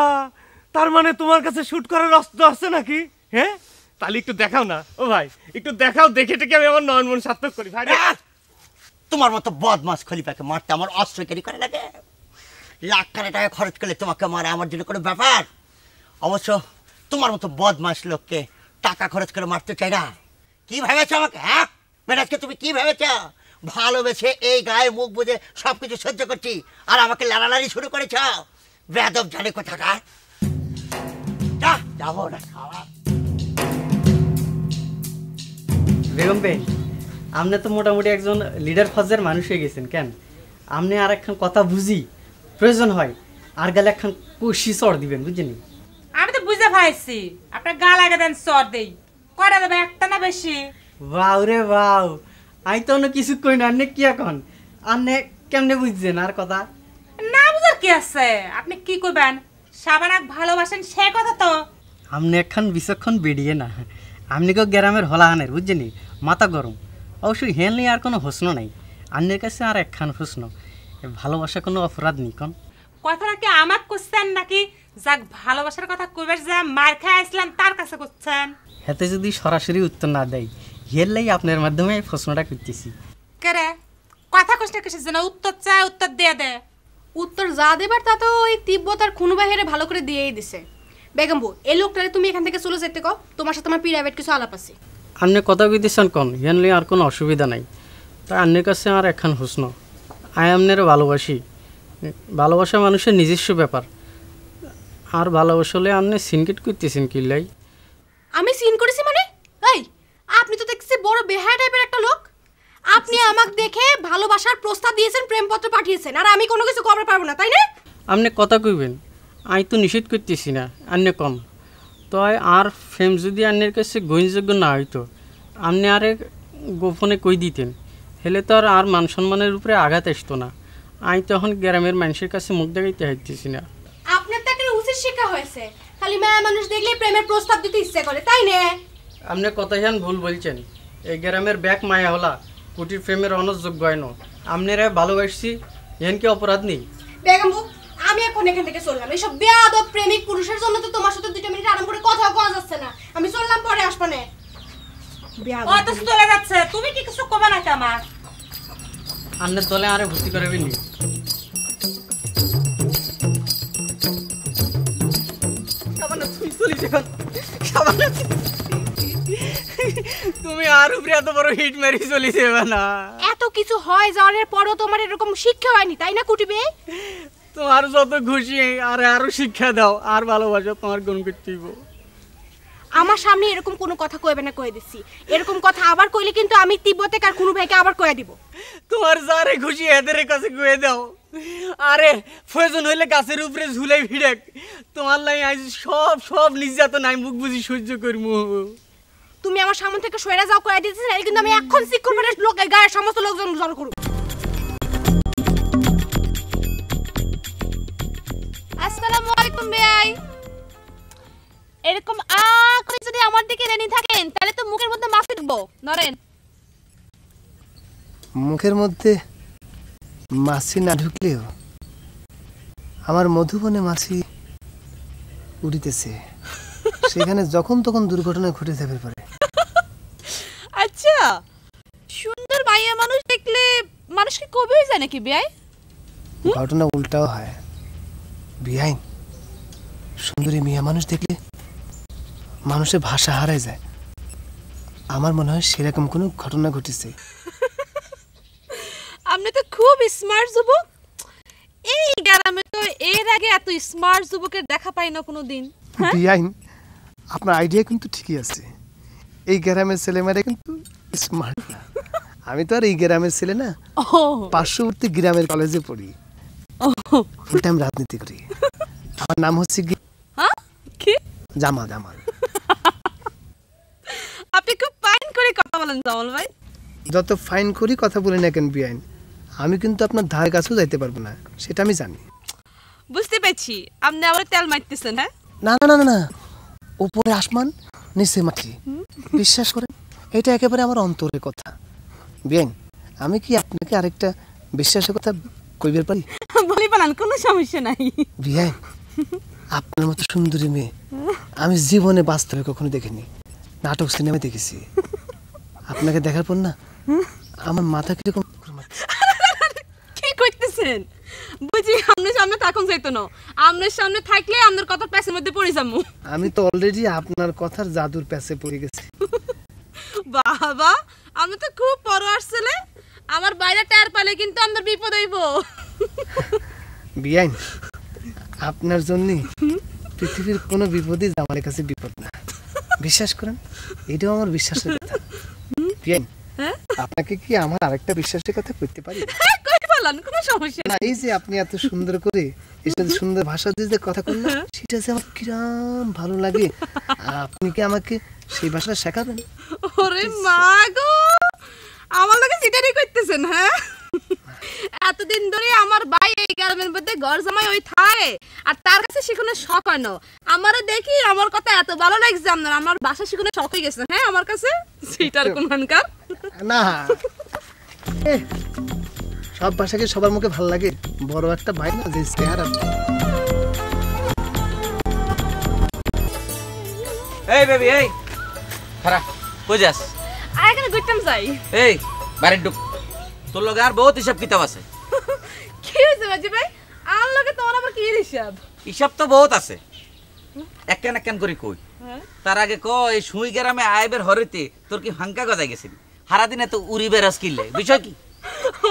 তার মানে তোমার কাছে শুট করার অস্ত্র আছে নাকি? হ্যাঁ, তাহলে একটু দেখাও না। ও ভাই, একটু দেখাও, দেখে টেকে আমি আমার নয়ন মন সার্থক করি। ভাই, তোমার মতো বদমাস খলিফাকে মারতে আমার অস্ত্র ক্যারি করে লাগে? লাখ টাকা খরচ করলে তোমাকে মারা আমার জন্য কোনো ব্যাপার? অবশ্য তোমার মতো বদমাস লোককে টাকা খরচ করে মারতে চাই না। কি ভেবেছ আমাকে? হ্যাঁ মেরাজকে তুমি কি ভেবেছ? ভালোবেসে এই গায়ে মুখ বুঝে সব কিছু সহ্য করছি, আর আমাকে লাড়ালাড়ি শুরু করেছ? বেয়াদব জানে কোথাকার। যাবো না খাওয়া। বেগম বে, আপনি তো মোটামুটি একজন লিডার ফজের মানুষ হয়ে গেছেন। কেন আপনি আর একখান কথা বুঝি প্রয়োজন হয় আর গেলে একখান কষি চড় দিবেন, বুঝছেন? আমি তো বুঝে পাইছি, আপনার গা লাগে দেন চড় দেই। কয়টা দেবে, একটা না বেশি? বাউ রে বাউ, আমি তো অন্য কিছু কই না। আপনি কি এখন আপনি কেমনে বুঝছেন আর কথা? না বুঝার কি আছে, আপনি কি করবেন? সাবানাক ভালোবাসেন সে কথা তো। আপনি একখান বিচক্ষণ বেরিয়ে না, আপনি কেউ গ্রামের হলাহানের, বুঝছেন? মাথা গরম। অবশ্যই হেল নিয়ে আর কোনো প্রশ্ন নাই। আপনার কাছে আর একখান প্রশ্ন, ভালোবাসা কোনো অপরাধ নেই কোন? কথাটা কি আমাক করছেন নাকি যাক ভালোবাসার কথা কইবার যা মার খাই আসলাম তার কাছে করছেন। হাতে যদি সরাসরি উত্তর না দেয় এর লাই আপনার মাধ্যমে এই প্রশ্নটা করতেছি। কেরে কথা কষ্ট কিসের জন্য উত্তর চায় উত্তর দিয়ে দে। উত্তর যা দেবার তা তো ওই তিব্বতার খুনু বাহিরে ভালো করে দিয়েই দিছে। বেগম্বু এই লোকটারে তুমি এখান থেকে চলে যেতে কও, তোমার সাথে আমার প্রাইভেট কিছু আলাপ আছে। আপনি কথা কইতেছেন কোন ইয়ানলি আর কোনো অসুবিধা নাই। তাই আপনার কাছে আমার একখান প্রশ্ন, আই আপনার ভালোবাসি। ভালোবাসা মানুষের নিজস্ব ব্যাপার, আর ভালোবাসলে আপনি সিনকেট করতেছেন কি লাই? আমি সিন করেছি মানে? এই আপনি তো দেখছি বড় বেহায়া টাইপের একটা লোক। আপনি আমাকে দেখে ভালোবাসার প্রস্তাব দিয়েছেন, প্রেমপত্র পাঠিয়েছেন, আর আমি কোনো কিছু করতে পারবো না, তাই না? আপনি কথা কইবেন, আমি তো নিষেধ করতেছি না, আপনি কম তো আর ফ্রেম যদি আপনার কাছে গ্রহণযোগ্য না হইতো আপনি আরে গোপনে কই দিতেন, হেলে তো আর মান সম্মানের উপরে আঘাত আসতো না। আমি তখন গ্রামের মানুষের কাছে মুখ দেখাইতে হাইতেছি না। আপনার তো একটা উচিত শিক্ষা হয়েছে, খালি মায়া মানুষ দেখলেই প্রেমের প্রস্তাব দিতে ইচ্ছে করে, তাই না? আপনি কথাই ভুল বলছেন। এই গ্রামের ব্যাক মায়া হলা কুটির প্রেমের অনযোগ্য হয় না। আপনারা ভালোবাসছি এন কি অপরাধ নেই? বেগম্বু আমি এখন এখান থেকে চললাম। এইসব বেয়াদব প্রেমিক পুরুষের জন্য তো তোমার সাথে 2 মিনিট আরাম করে কথা কওয়া যাচ্ছে না। আমি চললাম, পরে আসবো না। ও তো চলে যাচ্ছে, তুমি কি কিছু কবা না আমার? আপনার দলে আরে ভর্তি করাবেন নি? তুমি আর উপরে এত বড় হিট মেরে চলিছে না। এত কিছু হয় যাওয়ার পরও তোমার এরকম শিক্ষা হয়নি, তাই না কুটিবে? তোমার যত খুশি আরো শিক্ষা দাও, আর ভালোবাসা তোমার গুণ করতেইব। আমার সামনে এরকম কোনো কথা কইবে না, কয়ে দিচ্ছি। এরকম কথা আবার কইলে কিন্তু আমি তিব্বতে কার কোনো ভাইকে আবার কয়ে দিব। তোমার যারে খুশি এদের কাছে কয়ে দাও। আরে প্রয়োজন হইলে গাছের উপরে ঝুলাই ভিড়ে তোমার লাই আজ সব নির্যাতন আমি মুখ বুঝি সহ্য করবো। তুমি আমার সামনে থেকে সরে যাও কয়ে দিতেছ, না কিন্তু আমি এখন সিক করব, লোকের গায়ের সমস্ত লোকজন জড়ো করব। আসসালামু আলাইকুম বেয়াই। এরকম করে যদি আমার দিকে রেনি থাকেন তাহলে তো মুখের মধ্যে মাছি ঢুকবো। নরেন মুখের মধ্যে মাছি না ঢুকলেও আমার মধুবনে মাছি উড়িতেছে, সেখানে যখন তখন দুর্ঘটনা ঘটে যাবে পারে। আচ্ছা, সুন্দর মাইয়া মানুষ দেখলে মানুষকে কবি হয়ে যায় নাকি বেয়াই? ঘটনা উল্টাও হয় বিয়াইন। সুন্দরী মিয়া মানুষ দেখলে মানুষের ভাষা হারায় যায়। আমার মনে হয় সেরকম কোনো ঘটনা ঘটেছে। আপনি তো খুব স্মার্ট যুবক। এই গ্রামে তো এর আগে এত স্মার্ট যুবকের দেখা পাই না কোনোদিন। বিয়াইন, আপনার আইডিয়া কিন্তু ঠিকই আছে। এই গ্রামের ছেলেমেয়েরা কিন্তু স্মার্ট না। আমি তো আর এই গ্রামের ছেলে না, পার্শ্ববর্তী গ্রামের কলেজে পড়ি, ফুল টাইম রাজনীতি করি। আমার নাম হচ্ছে জামাল। জামাল, আপনি খুব ফাইন করে কথা বলেন জামাল ভাই। যত ফাইন করি কথা বলি না কেন বিয়াইন, আমি কিন্তু আপনার ধারে কাছেও যাইতে পারবো না, সেটা আমি জানি। বুঝতে পেরেছি, আপনি আবার তেল মারতেছেন। হ্যাঁ, না না না না, উপরে আসমান নিচে মাটি, বিশ্বাস করেন এটা একেবারে আমার অন্তরের কথা। বিয়াইন, আমি কি আপনাকে আরেকটা বিশ্বাসের কথা কইবার পারি? বলি পালান, কোনো সমস্যা নাই। বিয়াইন, আপনার মতো সুন্দরী মেয়ে আমি জীবনে বাস্তবে কখনো দেখিনি, নাটক সিনেমায় দেখেছি। আপনাকে দেখার পর না আমার মাথা কিরকম। কি করতেছেন? বুঝি আপনার সামনে থাকুন যাইতো না, আপনার সামনে থাকলে আপনার কথার প্যাসের মধ্যে পড়ে যাবো। আমি তো অলরেডি আপনার কথার জাদুর প্যাসে পড়ে গেছি। বাবা, আমি তো খুব পরোয়ার ছেলে। আমার বাইরে টায়ার পালে কিন্তু আমার বিপদ হইব। বিয়াইন, আপনার জন্য পৃথিবীর কোনো বিপদই জামালের কাছে বিপদ না, বিশ্বাস করেন, এটাও আমার বিশ্বাসের কথা। বিয়াইন, আপনাকে কি আমার আরেকটা বিশ্বাসের কথা কইতে পারি? কই বলেন, কোনো সমস্যা না। এই যে আপনি এত সুন্দর করে এসে সুন্দর ভাষা দিয়ে যে কথা বললেন, সেটা যে আমার কিরম ভালো লাগে। আপনি কি আমাকে সেই ভাষা শেখাবেন? ওরে মা গো, আমার লগে সিটারি করতেছেন? হ্যাঁ, এতদিন ধরে আমার ভাই এই গ্রামের মধ্যে ঘর জামাই ওই থাকে, আর তার কাছে শিখনের শখ হয় না। আমারে দেখি আমার কথা এত ভালো লাগছে, আপনার আমার ভাষা শিখনের শখ হয়ে গেছে। হ্যাঁ, আমার কাছে সিটার কোনখানকার না। সব ভাষাকে সবার মুখে ভালো লাগে, বড় একটা ভাই না যে চেহারা। এই বেবি এই খারা কই যাস? আর এখানে গুইতাম যাই। এই বাইরে ঢুক, তোর লগে আর বহুত হিসাব কিতাব আছে। কি হইছে মাঝি ভাই? আর লগে তোমার আবার কি হিসাব? হিসাব তো বহুত আছে, একখান একখান করে কই। তার আগে ক, এই সুই গ্রামে আইবের হরিতে তোর কি হাঙ্কা গজাই গেছিল? সারাদিনে তো উড়ি বেরাস কিনলে, বিষয় কি?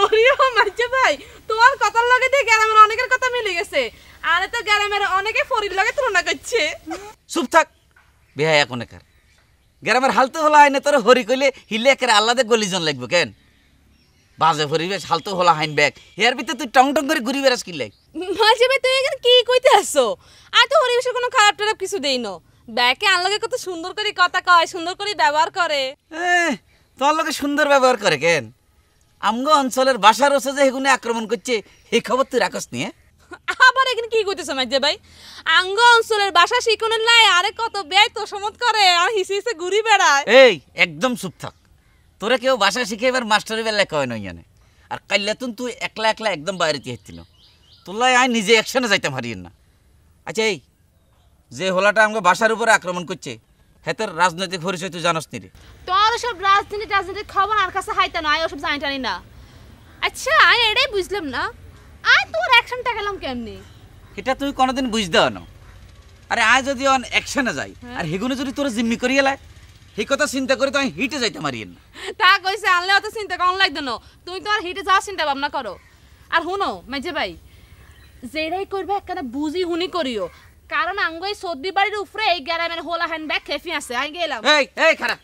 ওরিও মাঝি ভাই, তোমার কথার লগে দিয়ে গ্রামের অনেকের কথা মিলে গেছে। আরে তো গ্রামের অনেকে ফরির লগে তুলনা করছে। চুপ থাক বিহাই এখন একার। গ্রামের হালতো হলা আইনে তোর হরি কইলে হিলে একের আল্লাদে গলিজন লাগবে কেন? বাজে পরিবেশ হালতো হলা হাইন ব্যাগ এর ভিতরে তুই টং টং করে ঘুরি বেড়াস কিনলে। মাঝি ভাই তুই এখানে কি কইতে আসছো? আর তো পরিবেশের কোনো খারাপ টারাপ কিছু দেই না। ব্যাকে আনলগে কত সুন্দর করে কথা কয়, সুন্দর করে ব্যবহার করে। তোর লোকে সুন্দর ব্যবহার করে কেন? আমগো অঞ্চলের বাসার ওসে যে এগুনে আক্রমণ করছে এই খবর তুই রাখস নিয়ে। আবার এখানে কি কইতেছ মাঝি ভাই? আঙ্গ অঞ্চলের বাসা শিখনের লাই আরে কত ব্যয় তো সমত করে আর হিসে হিসে ঘুরি বেড়ায়। এই একদম চুপ থাক, তোরে কেউ বাসা শিখে এবার মাস্টারি বেলা কয় নই জানে। আর কাইলাতুন তুই একলা একলা একদম বাইরে হচ্ছিল, তোলাই আয় নিজে একশনে যাইতাম হারিয়েন না। আচ্ছা এই যে হোলাটা আমাকে বাসার উপরে আক্রমণ করছে হেতের রাজনৈতিক পরিচয় তুই জানস নি রে? তোর সব রাজনীতির খবর আর কাছে হাইতা না, আয় ওসব জানি টানি না। আচ্ছা আয় এটাই বুঝলাম না, আয় তোর অ্যাকশনটা গেলাম কেমনি? এটা তুই কোনোদিন বুঝতে না। আরে আয় যদি অন অ্যাকশনে যাই আর হেগুনে যদি তোর জিম্মি করিয়ে লাই, এই কথা চিন্তা করে তো আমি হিটে যাইতে মারিয়েন না। তা কইছে আনলে অত চিন্তা কম লাগতো না, তুমি তো আর হিটে যাওয়ার চিন্তা ভাবনা করো। আর হুনো মাঝে ভাই, যেটাই করবে একখানা বুঝি হুনি করিও, কারণ আঙ্গ এই সর্দি বাড়ির উপরে এই গ্রামের হোলা হ্যান্ড ব্যাগ খেফি আছে। আমি গেলাম। এই এই খারাপ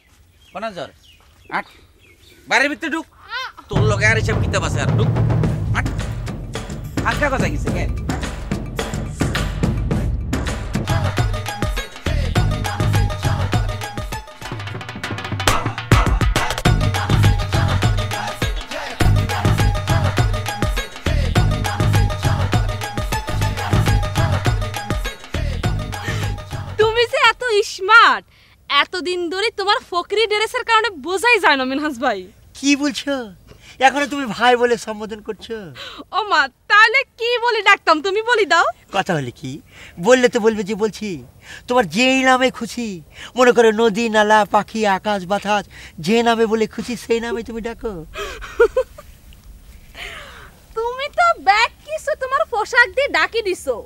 কোনা জ্বর আট বাড়ির ভিতরে ঢুক, তোর লগে আর এসব কিতাব আছে আর ঢুক আট। হালকা কথা গেছে কেন? তুমি যে এত স্মার্ট, এতদিন ধরে তোমার ফকরি ড্রেসের কারণে বোঝাই যায় না মিনহাস ভাই। কি বলছো? এখনো তুমি ভাই বলে সম্বোধন করছো? ও মা, তাহলে কি বলি ডাকতাম, তুমি বলি দাও। কথা হলে কি বললে তো বলবে যে বলছি। তোমার যেই নামে খুশি, মনে করো নদী নালা পাখি আকাশ বাতাস, যে নামে বলে খুশি সেই নামে তুমি ডাকো। তুমি তো ব্যাগ কিছু তোমার পোশাক দিয়ে ডাকি দিছো,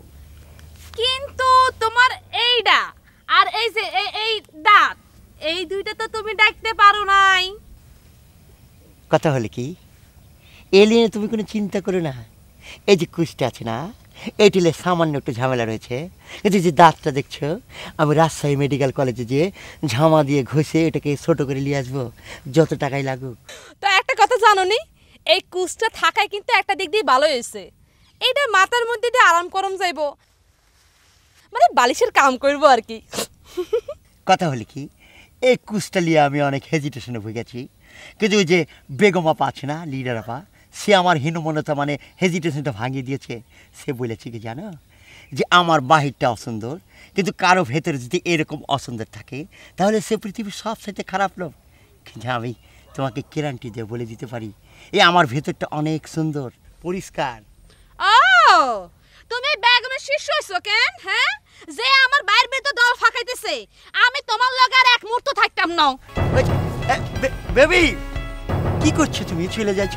কিন্তু তোমার এইটা আর এই যে এই দাঁত, এই দুইটা তো তুমি ডাকতে পারো নাই। কথা হলে কি এ নিয়ে তুমি কোনো চিন্তা করো না। এই যে কুষ্টা আছে না, এটিলে সামান্য একটু ঝামেলা রয়েছে, কিন্তু যে দাঁতটা দেখছো, আমি রাজশাহী মেডিকেল কলেজে গিয়ে ঝামা দিয়ে ঘষে এটাকে ছোট করে নিয়ে আসবো, যত টাকাই লাগুক। তো একটা কথা জানো নি, এই কুষ্টা থাকায় কিন্তু একটা দিক দিয়ে ভালো হয়েছে, এইটা মাথার মধ্যে দিয়ে আরাম করম যাইবো, মানে বালিশের কাম করবো আর কি। কথা হলে কি এই কুষ্টা নিয়ে আমি অনেক হেজিটেশনে ভুগেছি, কিন্তু ওই যে বেগম আপা আছে না, লিডার আপা, সে আমার হীনমনতা মানে হেজিটেশনটা ভাঙিয়ে দিয়েছে। সে বলেছে কি জানো, যে আমার বাহিরটা অসুন্দর, কিন্তু কারো ভেতরে যদি এরকম অসুন্দর থাকে তাহলে সে পৃথিবীর সব সাথে খারাপ লোক। কিন্তু আমি তোমাকে গ্যারান্টি দিয়ে বলে দিতে পারি, এই আমার ভেতরটা অনেক সুন্দর পরিষ্কার। ও তুমি বেগমের শিষ্য হইছো কেন? হ্যাঁ, যে আমার বাইরের ভিতর দল ফাঁকাইতেছে, আমি তোমার লগে আর এক মুহূর্ত থাকতাম না। বেবি কি করছো তুমি? চলে যাচ্ছ?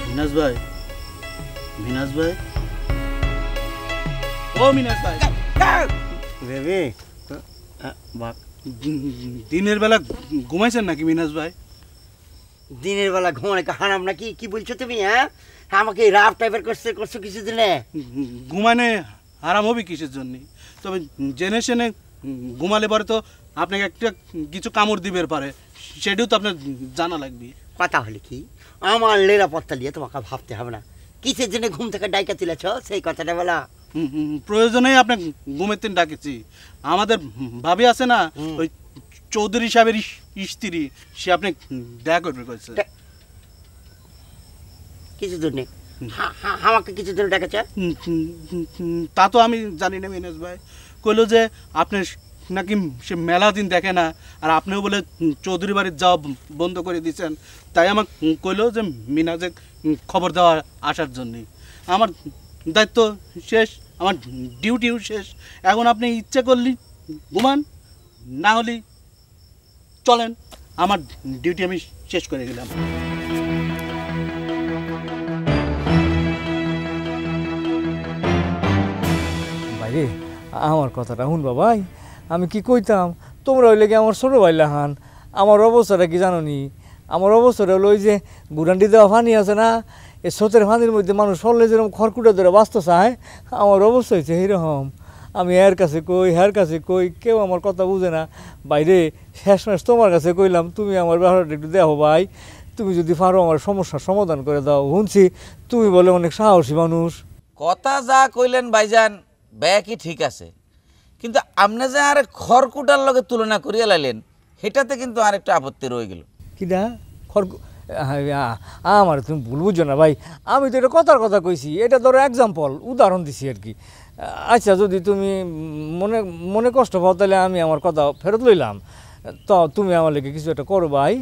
মিনাজ ভাই, মিনাজ ভাই, ও মিনাজ ভাই, বেবি দিনের বেলা ঘুমাইছেন নাকি মিনাজ ভাই? দিনের বেলা ঘুমানো হারাম নাকি? কি বলছো তুমি? হ্যাঁ, আমাকে রাফ টাইপের করছো কিছু দিনে। ঘুমানে আরাম হবে কিসের জন্য? তবে জেনে শুনে ঘুমালে পরে তো আপনাকে একটা কিছু কামড় দিবের পারে, সেটাও তো আপনার জানা লাগবে। কথা হলে কি, আমার নিরাপত্তা নিয়ে তোমাকে ভাবতে হবে না। কিসের জন্য ঘুম থেকে ডাইকা তুলেছ সেই কথাটা বলা। প্রয়োজনেই আপনাকে ঘুমের দিন ডাকেছি। আমাদের ভাবি আছে না, ওই চৌধুরী সাহেবের স্ত্রী, সে আপনি দেখা করবে কইছে। কিছু দূর নেই, আমাকে কিছু দূর ডাকেছে? তা তো আমি জানি না মিনাজ ভাই। কইলো যে আপনার নাকি সে মেলা দিন দেখে না, আর আপনিও বলে চৌধুরী বাড়ির যাওয়া বন্ধ করে দিয়েছেন, তাই আমাকে কইলো যে মিনাজে খবর দেওয়া আসার জন্যে। আমার দায়িত্ব শেষ, আমার ডিউটিও শেষ। এখন আপনি ইচ্ছে করলি ঘুমান, না হলে চলেন, আমার ডিউটি আমি শেষ করে গেলাম। ভাই আমার কথাটা শুনবা ভাই, আমি কি কইতাম, তোমরা হইলে কি আমার ছোটো ভাই লাহান, আমার অবস্থাটা কি জানো নি? আমার অবস্থাটা হলো ওই যে গুরান্ডি দেওয়া পানি আছে না, এই স্রোতের পানির মধ্যে মানুষ সরলে যেরকম খড়কুটা ধরে বাঁচতে চায়, আমার অবস্থা হয়েছে এইরকম। আমি এর কাছে কই, হের কাছে কই, কেউ আমার কথা বুঝে না। বাইরে শেষমেশ তোমার কাছে কইলাম, তুমি আমার ব্যাপারটা একটু দেখো ভাই, তুমি যদি পারো আমার সমস্যার সমাধান করে দাও। শুনছি তুমি বলে অনেক সাহসী মানুষ। কথা যা কইলেন ভাইজান ব্যাকই ঠিক আছে, কিন্তু আপনি যে আর খড়কুটার লগে তুলনা করিয়া লাইলেন, সেটাতে কিন্তু আর একটা আপত্তি রয়ে গেল। কিনা আমার তুমি ভুল বুঝছো না ভাই, আমি তো এটা কথার কথা কইছি, এটা ধরো এক্সাম্পল, উদাহরণ দিছি আর কি। আচ্ছা যদি তুমি মনে মনে কষ্ট পাও তাহলে আমি আমার কথা ফেরত লইলাম, তো তুমি আমার লেগে কিছু একটা করো ভাই।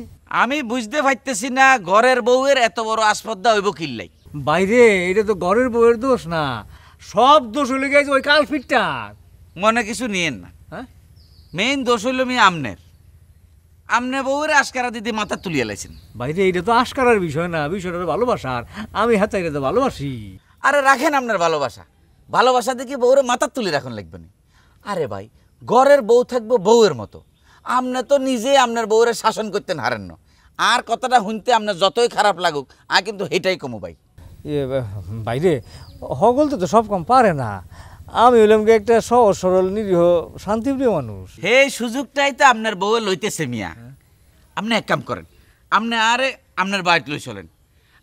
আমি বুঝতে পারতেছি না ঘরের বউয়ের এত বড় আসপদ্দা হইব কিল্লাই। বাইরে এটা তো ঘরের বউয়ের দোষ না, সব দোষ হইলে গেছে ওই কালফিটটার। মনে কিছু নিয়েন না, হ্যাঁ মেইন দোষ হইল মি আমনের, আমনে বউয়ের আশকারা দিদি মাথা তুলিয়া লাইছেন। বাইরে এটা তো আশকারার বিষয় না, বিষয়টা ভালোবাসার। আমি হাতে এটা তো ভালোবাসি। আরে রাখেন আপনার ভালোবাসা, ভালোবাসা দেখি বউরে মাথা তুলি রাখুন লাগবে না। আরে ভাই ঘরের বউ থাকবো বউয়ের মতো, আপনি তো নিজে আপনার বউরে শাসন করতেন হারেন না। আর কথাটা শুনতে আপনার যতই খারাপ লাগুক, আর কিন্তু এটাই কমো ভাই। বাইরে হগল তো সব কম পারে না, আমি হইলাম কি একটা সহজ সরল নিরীহ শান্তিপ্রিয় মানুষ। এই সুযোগটাই তো আপনার বউয়ে লইতেছে মিয়া। আপনি এক কাম করেন, আপনি আরে আপনার বাড়িতে লই চলেন,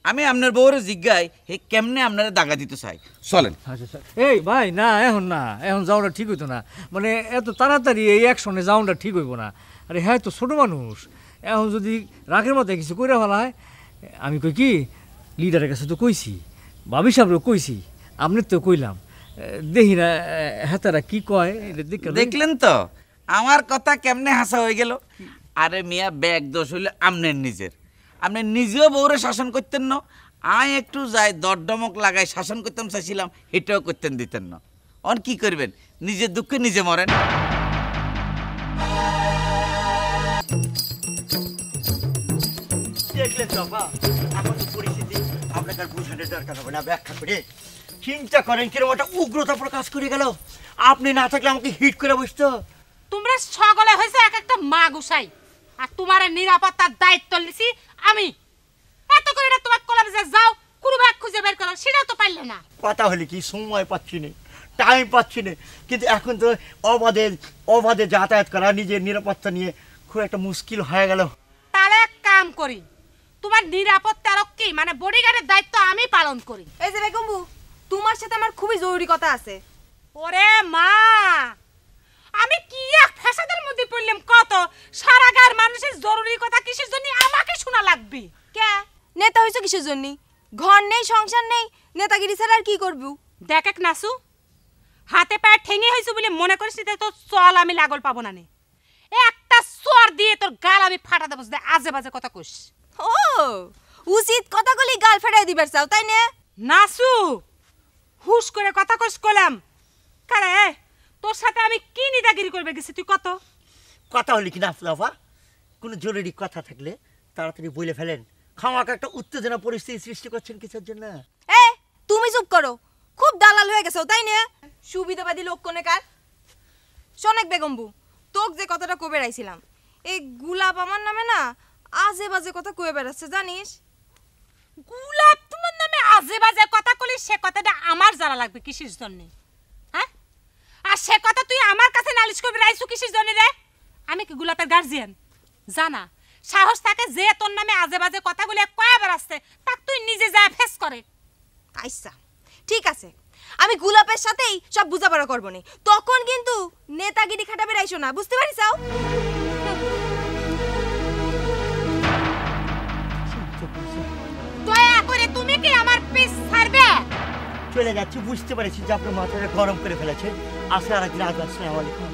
আমি আপনার বউরে জিজ্ঞাই হে কেমনে আপনারা দাগা দিতে চাই, চলেন। আচ্ছা এই ভাই না, এখন না, এখন যাওয়াটা ঠিক হইতো না, মানে এত তাড়াতাড়ি এই অ্যাকশনে যাওয়াটা ঠিক হইব না। আরে হ্যাঁ তো ছোটো মানুষ, এখন যদি রাগের মতো কিছু করে ফেলা হয়, আমি কই কি লিডারের কাছে তো কইছি, ভাবি সাহেবও কইছি, আপনার তো কইলাম, দেখি না হেতারা কি কয়। দেখলেন তো আমার কথা কেমনে হাসা হয়ে গেল। আরে মিয়া ব্যাগ দোষ হইলে আপনার নিজের, আপনি নিজেও বউরে শাসন করতেন না, আয় একটু যাই দরডমক লাগাই শাসন করতাম চাইছিলাম, এটাও করতেন দিতেন না। অন কি করবেন, নিজের দুঃখে নিজে মরেন। দেখলেন তো আপা, এখন তো পরিস্থিতি আপনাকে আর বুঝানোর দরকার হবে না, ব্যাখ্যা করে চিন্তা করেন কিরকম একটা উগ্রতা প্রকাশ করে গেল। আপনি না থাকলে আমাকে হিট করে বসতো। তোমরা সকলে হয়েছে এক একটা মা গুসাই, আর তোমার নিরাপত্তার দায়িত্ব নিছি আমি। এত করে না তোমার কলাম যে যাও কোনো ভাগ খুঁজে বের করো, সেটাও তো পারলে না। কথা হলে কি সময় পাচ্ছি না, টাইম পাচ্ছি না, কিন্তু এখন তো অবাধে যাতায়াত করা নিজের নিরাপত্তা নিয়ে খুব একটা মুশকিল হয়ে গেল। তাহলে এক কাম করি, তোমার নিরাপত্তা রক্ষী মানে বডিগার্ডের দায়িত্ব আমি পালন করি। এই যে বেগম্বু, তোমার সাথে আমার খুবই জরুরি কথা আছে। ওরে মা, আমি কি এক ফ্যাসাদের মধ্যে পড়লাম, কত সারা গার মানুষের জরুরি কথা কিসের জন্য আমাকে শোনা লাগবে? কে নেতা হইছো কিসের জন্য? ঘর নেই, সংসার নেই, নেতাগিরি ছাড়া আর কি করবো? দেখ এক নাসু, হাতে পায়ে ঠেঙে হয়েছে বলে মনে করিস তো চল আমি লাগল পাবো না নে, একটা চর দিয়ে তোর গাল আমি ফাটা দেবো, আজে বাজে কথা কইস। ও উচিত কথা কলি গাল ফাটাই দিবার চাও তাই না? নাসু হুশ করে কথা কইস কলাম। কারে তোর সাথে আমি কি নিদাগিরি করবে গেছি তুই কত? কথা হলে কি না আফলাফা, কোনো জরুরি কথা থাকলে তাড়াতাড়ি বলে ফেলেন, খামাকে একটা উত্তেজনা পরিস্থিতি সৃষ্টি করছেন কিসের জন্য? এ তুমি চুপ করো, খুব দালাল হয়ে গেছো তাই না? সুবিধাবাদী লোক কোনে কার? শোনেক বেগম্বু, তোক যে কথাটা কবে রাইছিলাম, এই গুলাব আমার নামে না আজে বাজে কথা কয়ে বেড়াচ্ছে জানিস? গুলাব তোমার নামে আজে বাজে কথা কলি, সে কথাটা আমার জানা লাগবে কিসের জন্য? হ্যাঁ, আর সে কথা তুই আমার কাছে নালিশ করবি রাইছু কিসের জন্য রে? আমি কি গুলাবের গার্জিয়ান? জানা সাহস থাকে যে তোর নামে আজে বাজে কথাগুলো কয়বার আসছে, তাক তুই নিজে যা ফেস করে। আচ্ছা ঠিক আছে, আমি গুলাপের সাথেই সব বুঝাপড়া করবো নি, তখন কিন্তু নেতাগিরি খাটাবে রাইছো না, বুঝতে পারিস? দয়া করে তুমি কি আমার পিছ ছাড়বে? চলে যাচ্ছি, বুঝতে পারছি যে আপনার মাথাটা গরম করে ফেলেছেন। আসলে আর একদিন আসবে। আসসালামু আলাইকুম।